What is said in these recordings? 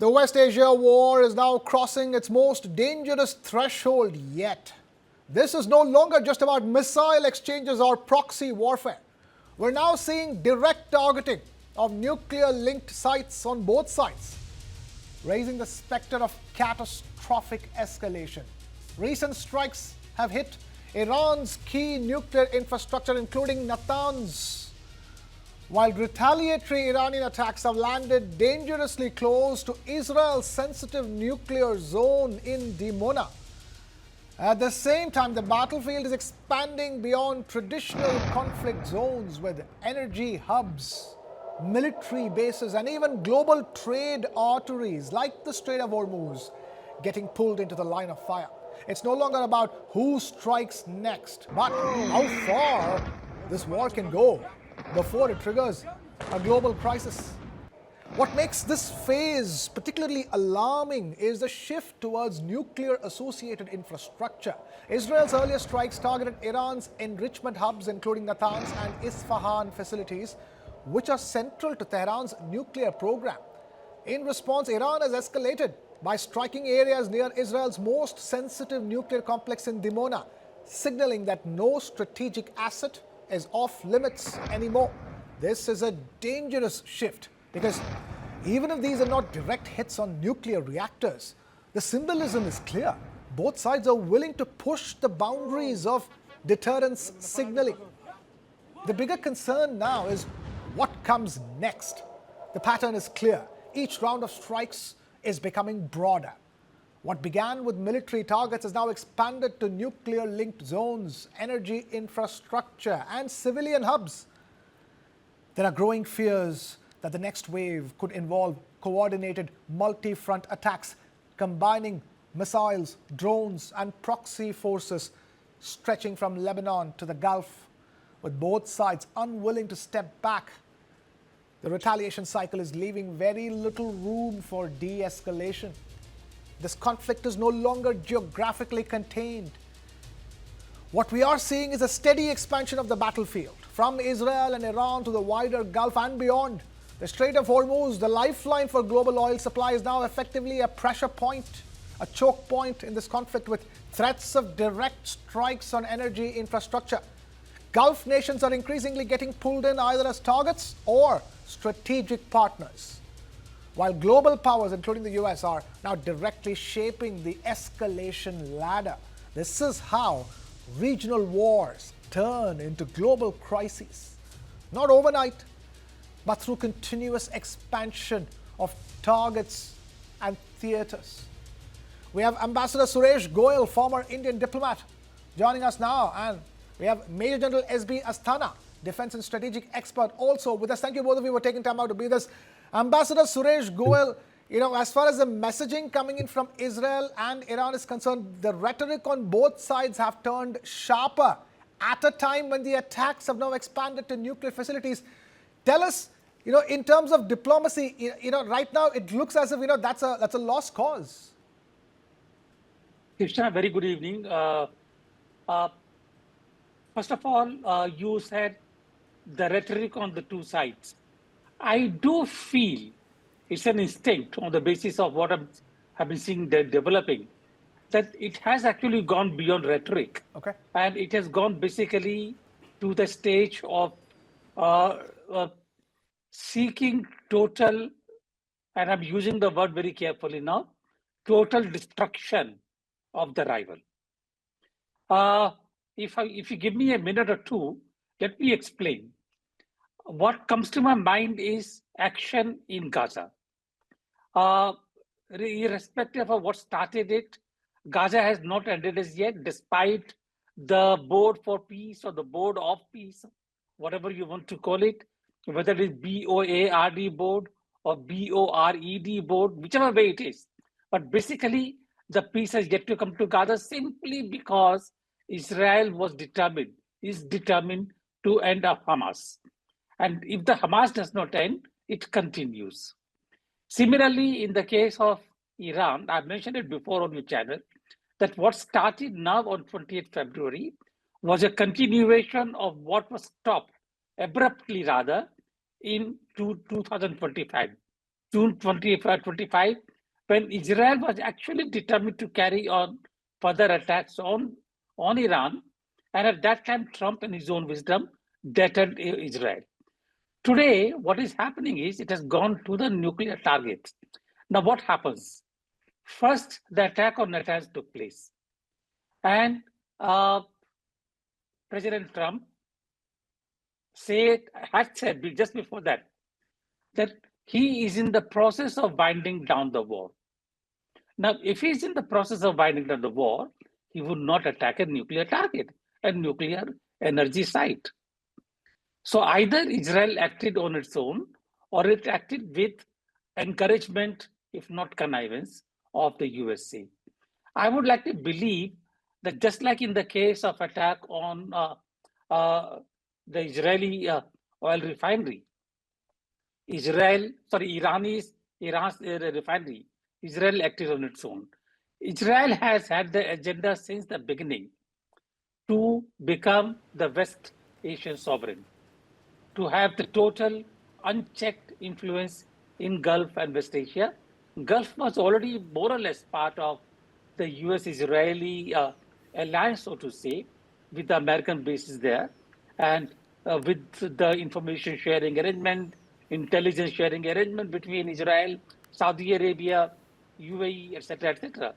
The West Asia war is now crossing its most dangerous threshold yet. This is no longer just about missile exchanges or proxy warfare. We're now seeing direct targeting of nuclear-linked sites on both sides, raising the specter of catastrophic escalation. Recent strikes have hit Iran's key nuclear infrastructure, including Natanz, while retaliatory Iranian attacks have landed dangerously close to Israel's sensitive nuclear zone in Dimona. At the same time, the battlefield is expanding beyond traditional conflict zones with energy hubs, military bases, and even global trade arteries like the Strait of Hormuz getting pulled into the line of fire. It's no longer about who strikes next, but how far this war can go before it triggers a global crisis. What makes this phase particularly alarming is the shift towards nuclear-associated infrastructure. Israel's earlier strikes targeted Iran's enrichment hubs, including Natanz and Isfahan facilities, which are central to Tehran's nuclear program. In response, Iran has escalated by striking areas near Israel's most sensitive nuclear complex in Dimona, signaling that no strategic asset is off limits anymore. This is a dangerous shift because even if these are not direct hits on nuclear reactors, the symbolism is clear. Both sides are willing to push the boundaries of deterrence signaling. The bigger concern now is what comes next. The pattern is clear. Each round of strikes is becoming broader. What began with military targets has now expanded to nuclear-linked zones, energy infrastructure, and civilian hubs. There are growing fears that the next wave could involve coordinated multi-front attacks, combining missiles, drones, and proxy forces stretching from Lebanon to the Gulf, with both sides unwilling to step back. The retaliation cycle is leaving very little room for de-escalation. This conflict is no longer geographically contained. What we are seeing is a steady expansion of the battlefield, from Israel and Iran to the wider Gulf and beyond. The Strait of Hormuz, the lifeline for global oil supply, is now effectively a pressure point, a choke point in this conflict, with threats of direct strikes on energy infrastructure. Gulf nations are increasingly getting pulled in either as targets or strategic partners, while global powers, including the US, are now directly shaping the escalation ladder. This is how regional wars turn into global crises, not overnight, but through continuous expansion of targets and theaters. We have Ambassador Suresh Goyal, former Indian diplomat, joining us now, and we have Major General S.B. Asthana, defense and strategic expert, also with us. Thank you both of you for taking time out to be with us. Ambassador Suresh Goyal, as far as the messaging coming in from Israel and Iran is concerned, the rhetoric on both sides have turned sharper at a time when the attacks have now expanded to nuclear facilities. Tell us, in terms of diplomacy, right now it looks as if, that's a lost cause. Krishna, very good evening. First of all, you said the rhetoric on the two sides. I do feel it's an instinct on the basis of what I've been seeing developing, that it has actually gone beyond rhetoric. Okay. And it has gone basically to the stage of seeking total, and I'm using the word very carefully now, total destruction of the rival. If you give me a minute or two, let me explain. What comes to my mind is action in Gaza. Irrespective of what started it, Gaza has not ended as yet, despite the Board for Peace or the Board of Peace, whatever you want to call it, whether it is BOARD board or BORED board, whichever way it is. But basically, the peace has yet to come to Gaza simply because Israel is determined to end up Hamas. And if the Hamas does not end, it continues. Similarly, in the case of Iran, I've mentioned it before on your channel, that what started now on 28th February was a continuation of what was stopped abruptly rather in 2025. June 25, when Israel was actually determined to carry on further attacks on Iran. And at that time, Trump, in his own wisdom, deterred Israel. Today, what is happening is it has gone to the nuclear target. Now, what happens? First, the attack on Natanz took place. And President Trump had said just before that he is in the process of winding down the war. Now, if he's in the process of winding down the war, he would not attack a nuclear target, a nuclear energy site. So either Israel acted on its own or it acted with encouragement, if not connivance, of the USA. I would like to believe that just like in the case of attack on the Israeli oil refinery, Iran's refinery, Israel acted on its own. Israel has had the agenda since the beginning to become the West Asian sovereign, to have the total unchecked influence in Gulf and West Asia. Gulf was already more or less part of the US-Israeli alliance, so to say, with the American bases there, and with the information sharing arrangement, intelligence sharing arrangement between Israel, Saudi Arabia, UAE, etc., etc.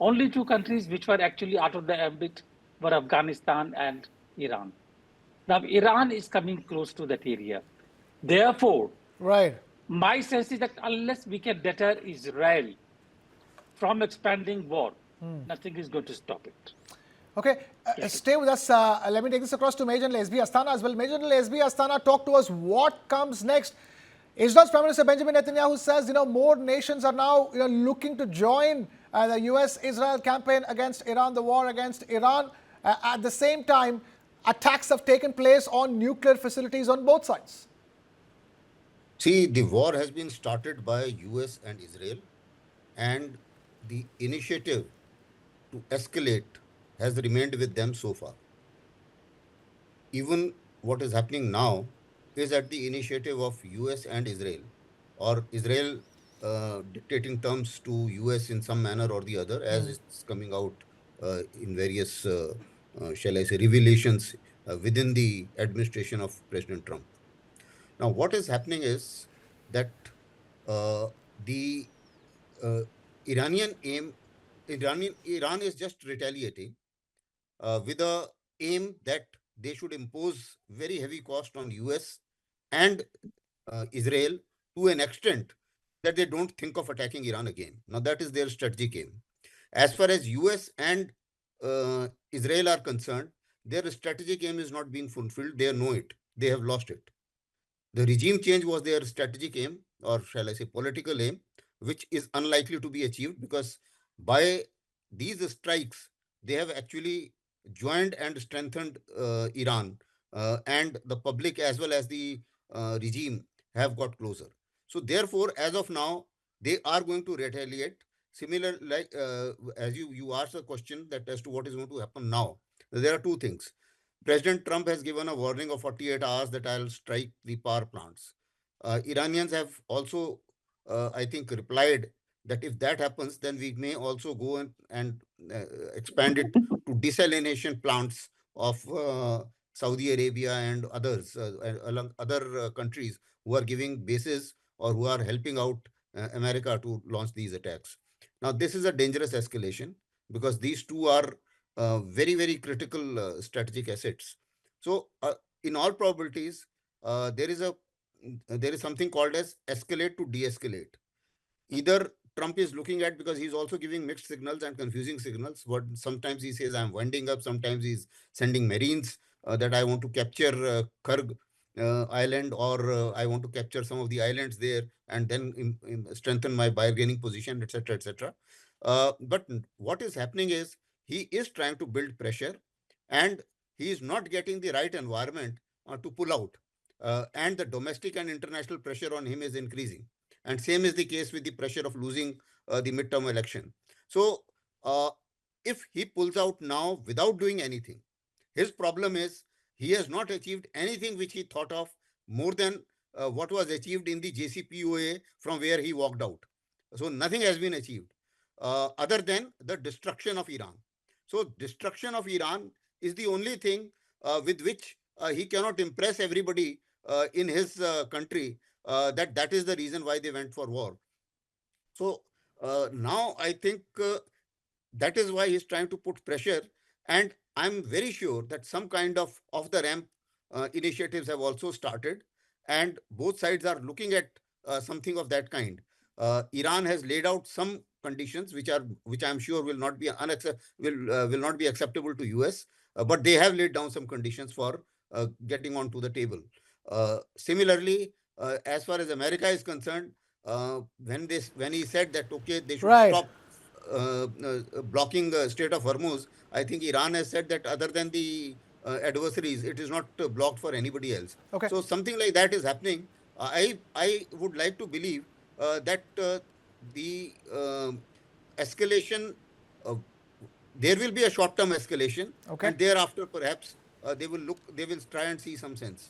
Only two countries which were actually out of the ambit were Afghanistan and Iran. Now, Iran is coming close to that area. Therefore, right. my sense is that unless we can deter Israel from expanding war, nothing is going to stop it. Okay, stay with us. Let me take this across to Major Lesbi Astana as well. Major Lesbi Astana, talk to us. What comes next? Israel's Prime Minister Benjamin Netanyahu says, more nations are now, looking to join the US-Israel campaign against Iran, the war against Iran. At the same time, attacks have taken place on nuclear facilities on both sides. See, the war has been started by US and Israel, and the initiative to escalate has remained with them so far. Even what is happening now is at the initiative of US and Israel, or Israel dictating terms to US in some manner or the other, as it's coming out in various, shall I say, revelations within the administration of President Trump. Now, what is happening is that the Iranian aim, Iran is just retaliating with the aim that they should impose very heavy cost on US and Israel to an extent that they don't think of attacking Iran again. Now, that is their strategic aim. As far as US and Israel are concerned, their strategic aim is not being fulfilled. They know it. They have lost it. The regime change was their strategic aim, or shall I say political aim, which is unlikely to be achieved, because by these strikes, they have actually joined and strengthened Iran, and the public as well as the regime have got closer. So therefore, as of now, they are going to retaliate. Similar, like as you asked a question that as to what is going to happen now, there are two things. President Trump has given a warning of 48 hours that I'll strike the power plants. Iranians have also, I think, replied that if that happens, then we may also go and expand it to desalination plants of Saudi Arabia and others, along other countries who are giving bases or who are helping out America to launch these attacks. Now, this is a dangerous escalation because these two are very, very critical strategic assets. So, in all probabilities, there is something called as escalate to de-escalate. Either Trump is looking at, because he's also giving mixed signals and confusing signals. What sometimes he says, I'm winding up. Sometimes he's sending Marines that I want to capture Kurg island, or I want to capture some of the islands there and then strengthen my bargaining position, etc., etc. But what is happening is he is trying to build pressure, and he is not getting the right environment to pull out. And the domestic and international pressure on him is increasing. And same is the case with the pressure of losing the midterm election. So if he pulls out now without doing anything, his problem is he has not achieved anything which he thought of more than what was achieved in the JCPOA from where he walked out. So nothing has been achieved other than the destruction of Iran. So destruction of Iran is the only thing with which he cannot impress everybody in his country, that that is the reason why they went for war. So now I think that is why he's trying to put pressure. And I'm very sure that some kind of the ramp initiatives have also started, and both sides are looking at something of that kind. Iran has laid out some conditions which I'm sure will not be will not be acceptable to US, but they have laid down some conditions for getting onto the table. Similarly, as far as America is concerned, when he said that okay, they should Right. stop blocking the Strait of Hormuz, I think Iran has said that other than the adversaries, it is not blocked for anybody else. Okay. So something like that is happening. I would like to believe that the escalation, uh, there will be a short-term escalation, Okay. and thereafter perhaps they will try and see some sense.